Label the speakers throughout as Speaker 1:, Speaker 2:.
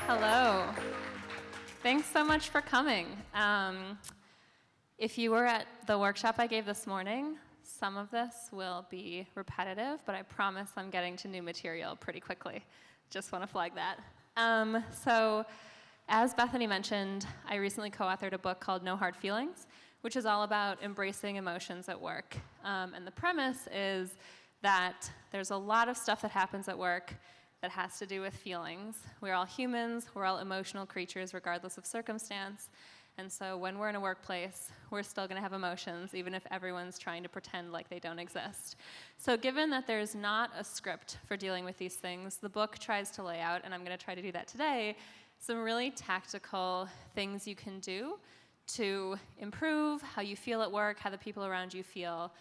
Speaker 1: Hello. Thanks so much for coming. If you were at the workshop I gave this morning, some of this will be repetitive, but I promise I'm getting to new material pretty quickly. Just want to flag that. So, as Bethany mentioned, I recently co-authored a book called No Hard Feelings, which is all about embracing emotions at work. And the premise is that there's a lot of stuff that happens at work that has to do with feelings. We're all humans, we're all emotional creatures regardless of circumstance. And so when we're in a workplace, we're still going to have emotions, even if everyone's trying to pretend like they don't exist. So given that there's not a script for dealing with these things, the book tries to lay out, and I'm going to try to do that today, some really tactical things you can do to improve how you feel at work, how the people around you feel.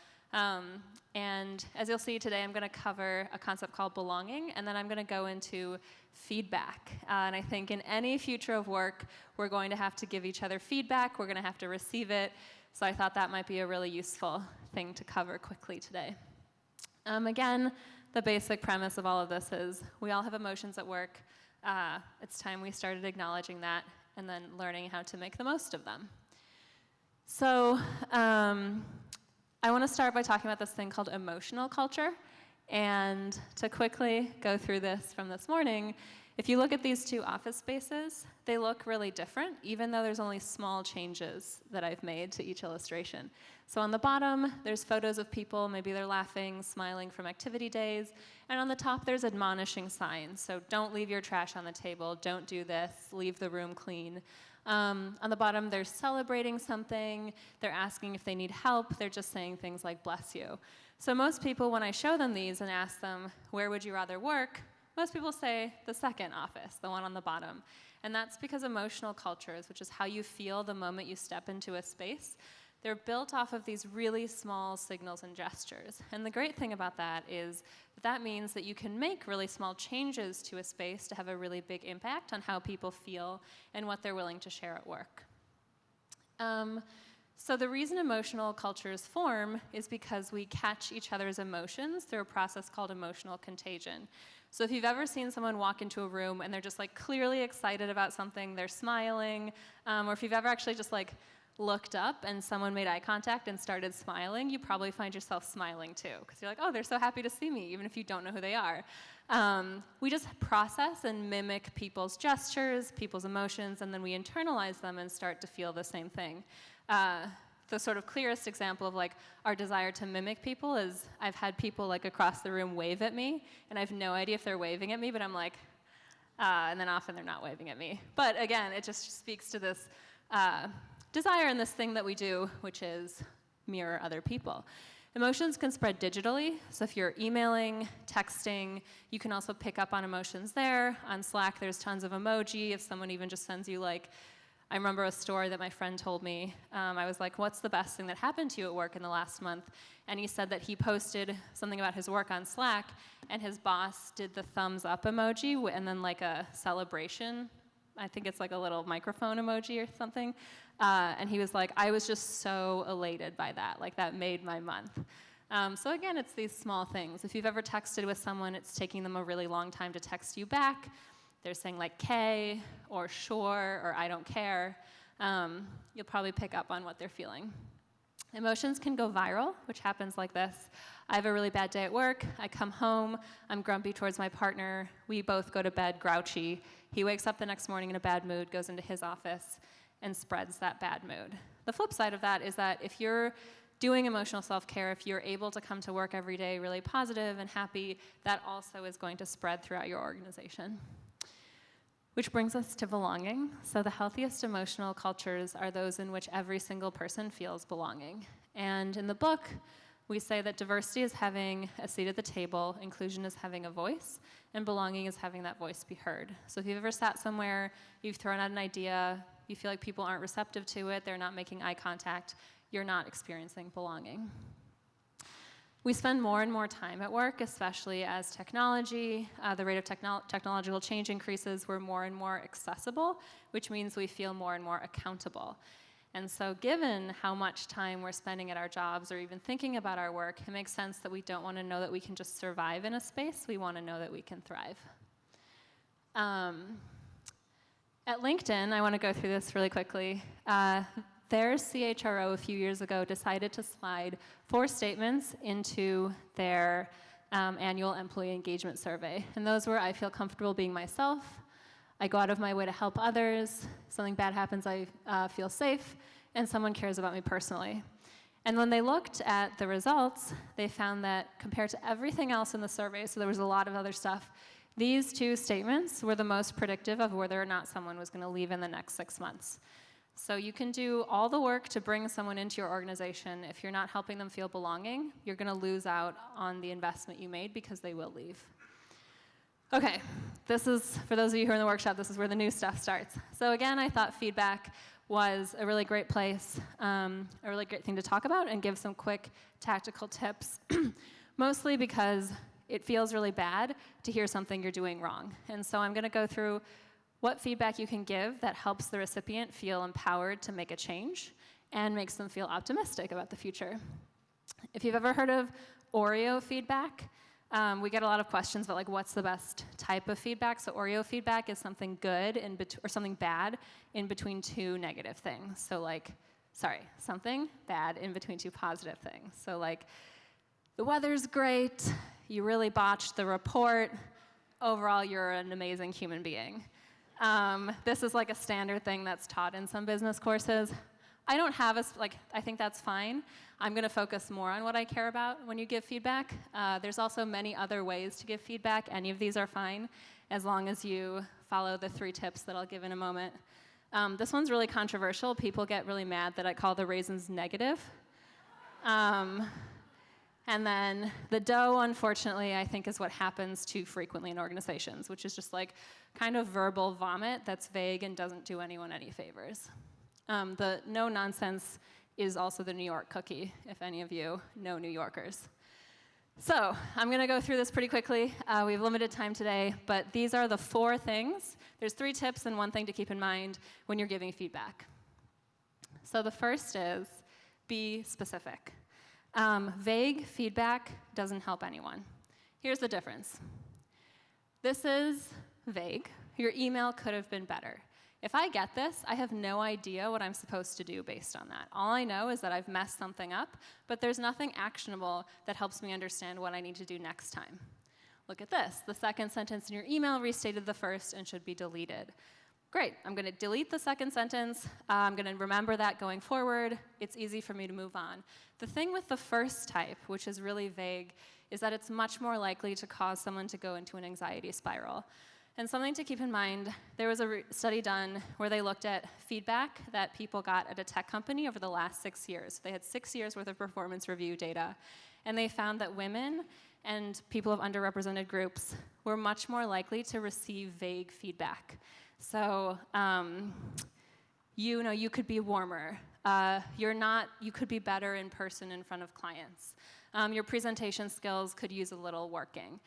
Speaker 1: And as you'll see today, I'm going to cover a concept called belonging, and then I'm going to go into feedback. And I think in any future of work, we're going to have to give each other feedback. We're going to have to receive it. So I thought that might be a really useful thing to cover quickly today. Again, the basic premise of all of this is we all have emotions at work. It's time we started acknowledging that and then learning how to make the most of them. So I want to start by talking about this thing called emotional culture. And to quickly go through this from this morning, if you look at these two office spaces, they look really different, even though there's only small changes that I've made to each illustration. So on the bottom, there's photos of people, maybe they're laughing, smiling from activity days. And on the top, there's admonishing signs. So don't leave your trash on the table, don't do this, leave the room clean. On the bottom, they're celebrating something, they're asking if they need help, they're just saying things like, bless you. So most people, when I show them these and ask them, where would you rather work, most people say the second office, the one on the bottom. And that's because emotional cultures, which is how you feel the moment you step into a space, they're built off of these really small signals and gestures. And the great thing about that is that means that you can make really small changes to a space to have a really big impact on how people feel and what they're willing to share at work. So the reason emotional cultures form is because we catch each other's emotions through a process called emotional contagion. So if you've ever seen someone walk into a room and they're just like clearly excited about something, they're smiling, or if you've ever actually just like looked up and someone made eye contact and started smiling, you probably find yourself smiling too, because you're like, oh, they're so happy to see me, even if you don't know who they are. We just process and mimic people's gestures, people's emotions, and then we internalize them and start to feel the same thing. The sort of clearest example of like our desire to mimic people is I've had people like across the room wave at me, and I have no idea if they're waving at me, but I'm like, and then often they're not waving at me. But again, it just speaks to this desire and this thing that we do, which is mirror other people. Emotions can spread digitally, so if you're emailing, texting, you can also pick up on emotions there. On Slack, there's tons of emoji. If someone even just sends you like, I remember a story that my friend told me. I was like, what's the best thing that happened to you at work in the last month? And he said that he posted something about his work on Slack, and his boss did the thumbs up emoji and then like a celebration. I think it's like a little microphone emoji or something. And he was like, I was just so elated by that. Like, that made my month. So again, it's these small things. If you've ever texted with someone, it's taking them a really long time to text you back. They're saying like K or sure or I don't care. You'll probably pick up on what they're feeling. Emotions can go viral, which happens like this. I have a really bad day at work. I come home. I'm grumpy towards my partner. We both go to bed grouchy. He wakes up the next morning in a bad mood, goes into his office, and spreads that bad mood. The flip side of that is that if you're doing emotional self-care, if you're able to come to work every day really positive and happy, that also is going to spread throughout your organization. Which brings us to belonging. So the healthiest emotional cultures are those in which every single person feels belonging. And in the book, we say that diversity is having a seat at the table, inclusion is having a voice, and belonging is having that voice be heard. So if you've ever sat somewhere, you've thrown out an idea, you feel like people aren't receptive to it, they're not making eye contact, you're not experiencing belonging. We spend more and more time at work, especially as technology, the rate of technological change increases, we're more and more accessible, which means we feel more and more accountable. And so given how much time we're spending at our jobs or even thinking about our work, it makes sense that we don't want to know that we can just survive in a space, we want to know that we can thrive. At LinkedIn, I want to go through this really quickly. Their CHRO a few years ago decided to slide 4 statements into their annual employee engagement survey. And those were, I feel comfortable being myself, I go out of my way to help others, something bad happens, I feel safe, and someone cares about me personally. And when they looked at the results, they found that compared to everything else in the survey, so there was a lot of other stuff, these 2 statements were the most predictive of whether or not someone was going to leave in the next 6 months. So you can do all the work to bring someone into your organization. If you're not helping them feel belonging, you're going to lose out on the investment you made because they will leave. Okay, this is, for those of you who are in the workshop, this is where the new stuff starts. So again, I thought feedback was a really great place, a really great thing to talk about and give some quick tactical tips, mostly because it feels really bad to hear something you're doing wrong. And so I'm going to go through what feedback you can give that helps the recipient feel empowered to make a change and makes them feel optimistic about the future. If you've ever heard of Oreo feedback, we get a lot of questions about like what's the best type of feedback. So Oreo feedback is something good or something bad in between 2 negative things. So like, something bad in between 2 positive things. So like, the weather's great, you really botched the report, overall you're an amazing human being. This is like a standard thing that's taught in some business courses. I don't have I think that's fine. I'm going to focus more on what I care about when you give feedback. There's also many other ways to give feedback. Any of these are fine, as long as you follow the 3 tips that I'll give in a moment. This one's really controversial. People get really mad that I call the raisins negative. And then the dough, unfortunately, I think is what happens too frequently in organizations, which is just like kind of verbal vomit that's vague and doesn't do anyone any favors. The no nonsense is also the New York cookie, if any of you know New Yorkers. So I'm going to go through this pretty quickly. We have limited time today, but these are the 4 things. There's 3 tips and 1 thing to keep in mind when you're giving feedback. So the first is be specific. Vague feedback doesn't help anyone. Here's the difference. This is vague. Your email could have been better. If I get this, I have no idea what I'm supposed to do based on that. All I know is that I've messed something up, but there's nothing actionable that helps me understand what I need to do next time. Look at this. The second sentence in your email restated the first and should be deleted. Great, I'm going to delete the second sentence. I'm going to remember that going forward. It's easy for me to move on. The thing with the first type, which is really vague, is that it's much more likely to cause someone to go into an anxiety spiral. And something to keep in mind, there was a study done where they looked at feedback that people got at a tech company over the last 6 years. They had 6 years worth of performance review data. And they found that women and people of underrepresented groups were much more likely to receive vague feedback. So, you could be warmer. You could be better in person in front of clients. Your presentation skills could use a little working.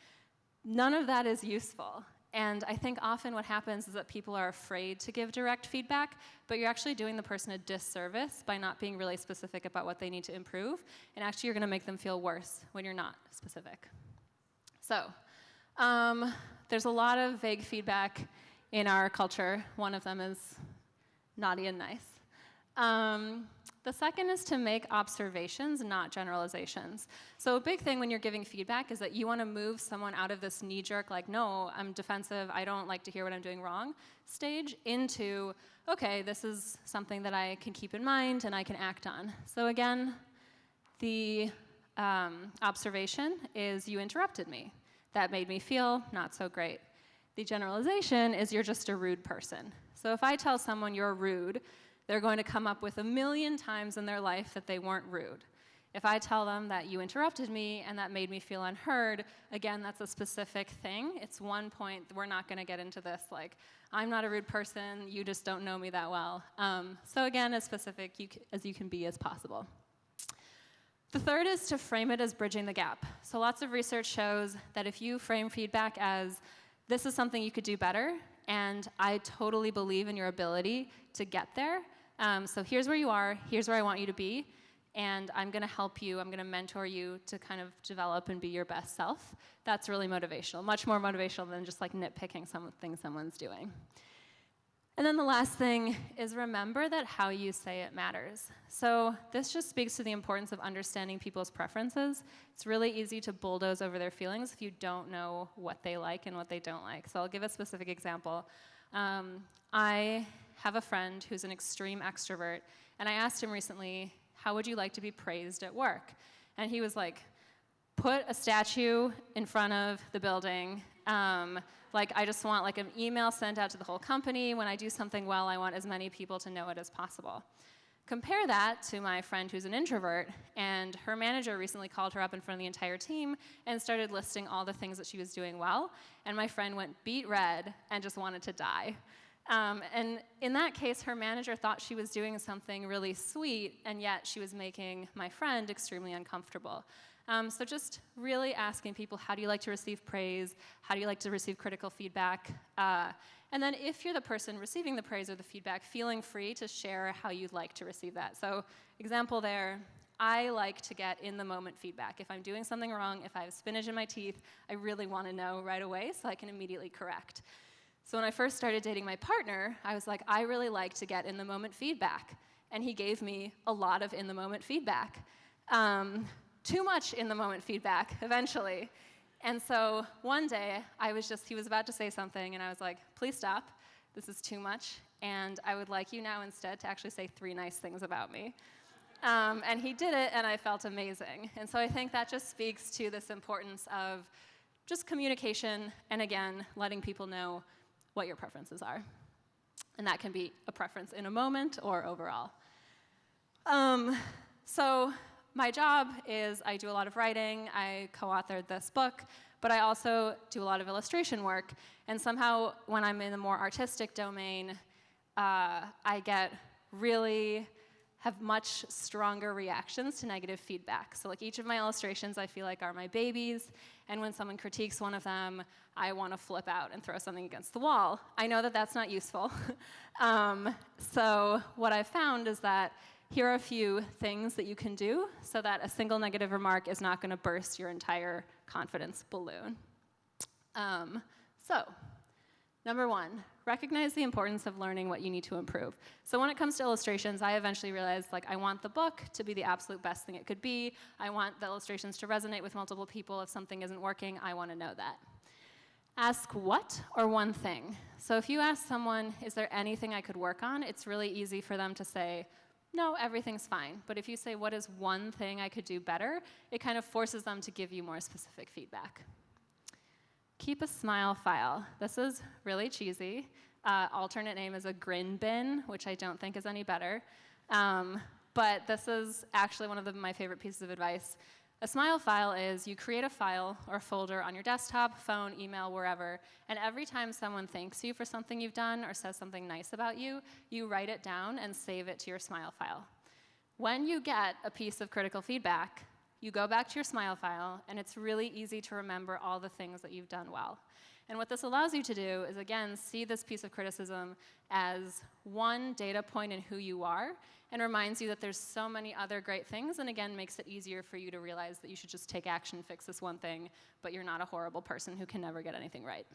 Speaker 1: None of that is useful. And I think often what happens is that people are afraid to give direct feedback, but you're actually doing the person a disservice by not being really specific about what they need to improve, and actually you're going to make them feel worse when you're not specific. So, there's a lot of vague feedback in our culture. One of them is naughty and nice. The second is to make observations, not generalizations. So a big thing when you're giving feedback is that you want to move someone out of this knee-jerk, like, no, I'm defensive, I don't like to hear what I'm doing wrong, stage, into, okay, this is something that I can keep in mind and I can act on. So again, the observation is you interrupted me. That made me feel not so great. The generalization is you're just a rude person. So if I tell someone you're rude, they're going to come up with 1,000,000 times in their life that they weren't rude. If I tell them that you interrupted me and that made me feel unheard, again, that's a specific thing. It's 1 point. We're not going to get into this, like, I'm not a rude person, you just don't know me that well. So again, as specific as you can be as possible. The third is to frame it as bridging the gap. So lots of research shows that if you frame feedback as, this is something you could do better, and I totally believe in your ability to get there. So here's where you are, here's where I want you to be, and I'm going to help you, I'm going to mentor you to kind of develop and be your best self. That's really motivational, much more motivational than just like nitpicking something someone's doing. And then the last thing is remember that how you say it matters. So this just speaks to the importance of understanding people's preferences. It's really easy to bulldoze over their feelings if you don't know what they like and what they don't like. So I'll give a specific example. I have a friend who's an extreme extrovert, and I asked him recently, how would you like to be praised at work? And he was like, put a statue in front of the building. Like, I just want like an email sent out to the whole company. When I do something well, I want as many people to know it as possible. Compare that to my friend who's an introvert, and her manager recently called her up in front of the entire team and started listing all the things that she was doing well, and my friend went beet red and just wanted to die. And in that case, her manager thought she was doing something really sweet, and yet she was making my friend extremely uncomfortable. So just really asking people, how do you like to receive praise? How do you like to receive critical feedback? And then if you're the person receiving the praise or the feedback, feeling free to share how you'd like to receive that. So example there, I like to get in-the-moment feedback. If I'm doing something wrong, if I have spinach in my teeth, I really want to know right away so I can immediately correct. So when I first started dating my partner, I was like, I really like to get in-the-moment feedback. And he gave me a lot of in-the-moment feedback. Too much in-the-moment feedback, eventually. And so one day, he was about to say something, and I was like, please stop. This is too much, and I would like you now instead to actually say 3 nice things about me. And he did it, and I felt amazing. And so I think that just speaks to this importance of just communication, and again, letting people know what your preferences are. And that can be a preference in a moment or overall. So my job is I do a lot of writing. I co-authored this book, but I also do a lot of illustration work. And somehow, when I'm in the more artistic domain, I have much stronger reactions to negative feedback. So like each of my illustrations I feel like are my babies, and when someone critiques one of them, I want to flip out and throw something against the wall. I know that that's not useful. So what I've found is that here are a few things that you can do so that a single negative remark is not going to burst your entire confidence balloon. So, number 1, recognize the importance of learning what you need to improve. So when it comes to illustrations, I eventually realized, like, I want the book to be the absolute best thing it could be. I want the illustrations to resonate with multiple people. If something isn't working, I want to know that. Ask what or one thing. So if you ask someone, is there anything I could work on? It's really easy for them to say, no, everything's fine. But if you say, what is one thing I could do better, it kind of forces them to give you more specific feedback. Keep a smile file. This is really cheesy. Alternate name is a grin bin, which I don't think is any better. But this is actually one of my favorite pieces of advice. A smile file is you create a file or a folder on your desktop, phone, email, wherever, and every time someone thanks you for something you've done or says something nice about you, you write it down and save it to your smile file. When you get a piece of critical feedback, you go back to your smile file, and it's really easy to remember all the things that you've done well. And what this allows you to do is, again, see this piece of criticism as one data point in who you are, and reminds you that there's so many other great things, and again, makes it easier for you to realize that you should just take action, fix this one thing, but you're not a horrible person who can never get anything right.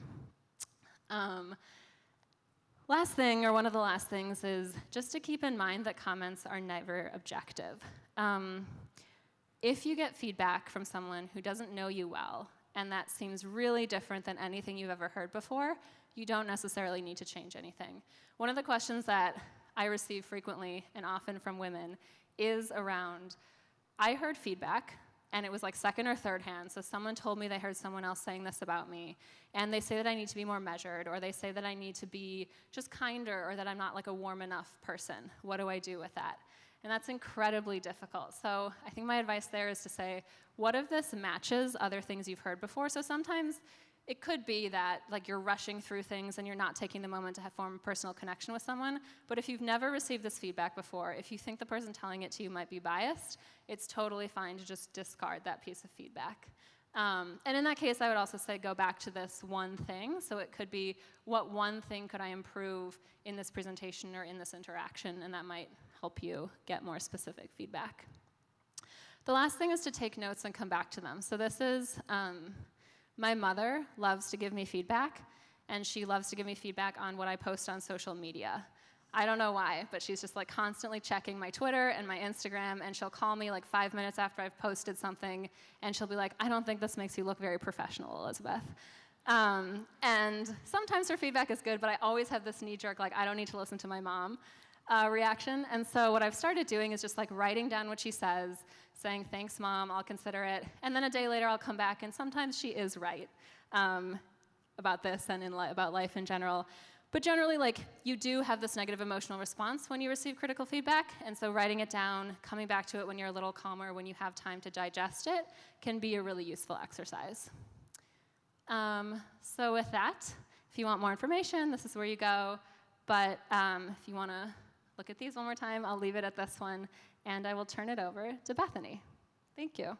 Speaker 1: Last thing, or one of the last things, is just to keep in mind that comments are never objective. If you get feedback from someone who doesn't know you well, and that seems really different than anything you've ever heard before, you don't necessarily need to change anything. One of the questions that I receive frequently and often from women is around, I heard feedback, and it was like second or third hand, so someone told me they heard someone else saying this about me, and they say that I need to be more measured, or they say that I need to be just kinder, or that I'm not like a warm enough person. What do I do with that? And that's incredibly difficult. So I think my advice there is to say, what if this matches other things you've heard before? So sometimes it could be that like you're rushing through things and you're not taking the moment to form a personal connection with someone. But if you've never received this feedback before, if you think the person telling it to you might be biased, it's totally fine to just discard that piece of feedback. And in that case, I would also say go back to this one thing. So it could be, what one thing could I improve in this presentation or in this interaction? And that might help you get more specific feedback. The last thing is to take notes and come back to them. So this is, my mother loves to give me feedback, and she loves to give me feedback on what I post on social media. I don't know why, but she's just like constantly checking my Twitter and my Instagram, and she'll call me like 5 minutes after I've posted something, and she'll be like, I don't think this makes you look very professional, Elizabeth. And sometimes her feedback is good, but I always have this knee-jerk, like, I don't need to listen to my mom reaction. And so what I've started doing is just like writing down what she says, saying, thanks, Mom, I'll consider it. And then a day later, I'll come back, and sometimes she is right about this and about life in general. But generally, like, you do have this negative emotional response when you receive critical feedback, and so writing it down, coming back to it when you're a little calmer, when you have time to digest it, can be a really useful exercise. So with that, if you want more information, this is where you go. But if you want to look at these one more time, I'll leave it at this one, and I will turn it over to Bethany. Thank you.